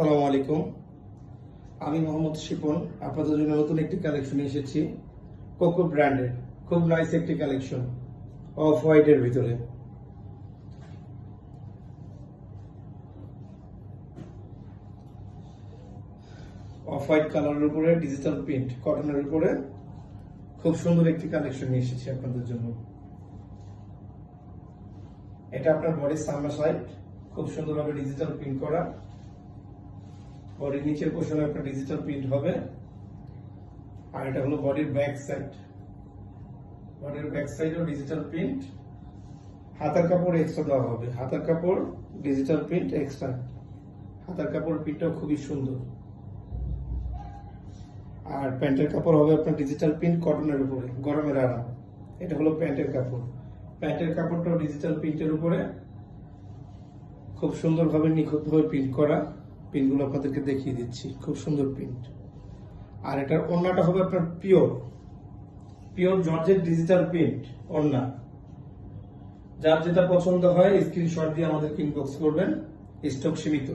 আসসালামু আলাইকুম। আমি মোহাম্মদ শিপন আপনাদের জন্য নতুন একটি কালেকশন নিয়ে এসেছি। কোকো ব্র্যান্ডের খুব নাইস একটি কালেকশন অফ হোয়াইটের ভিতরে। অফ হোয়াইট কালারের উপরে ডিজিটাল প্রিন্ট কটনের উপরে খুব সুন্দর একটি কালেকশন নিয়ে এসেছি আপনাদের জন্য। এটা আপনার বডির সামনে সাইড খুব সুন্দরভাবে ডিজিটাল প্রিন্ট করা, বডির নিচের পোর্শনে একটা ডিজিটাল প্রিন্ট হবে। আর এটা হলো বডির ব্যাক সাইড, বডির ব্যাক সাইডেও ডিজিটাল প্রিন্ট। হাতার কাপড় এক্সট্রা দেওয়া হবে, হাতার কাপড় ডিজিটাল প্রিন্ট এক্সট্রা। হাতার কাপড় প্রিন্টটাও খুবই সুন্দর। আর প্যান্টের কাপড় হবে আপনার ডিজিটাল প্রিন্ট কটনের উপরে, গরমের আরাম। এটা হলো প্যান্টের কাপড়, প্যান্টের কাপড়টাও ডিজিটাল প্রিন্টের উপরে খুব সুন্দরভাবে নিখুঁতভাবে প্রিন্ট করা। প্রিন্টগুলো আপনাদেরকে দেখিয়ে দিচ্ছি, খুব সুন্দর প্রিন্ট। আর এটার ওড়নাটা হবে আপনার পিওর জর্জেট ডিজিটাল প্রিন্ট ওড়না। যার যেটা পছন্দ হয় স্ক্রিনশট দিয়ে আমাদেরকে ইনবক্স করবেন, স্টক সীমিত।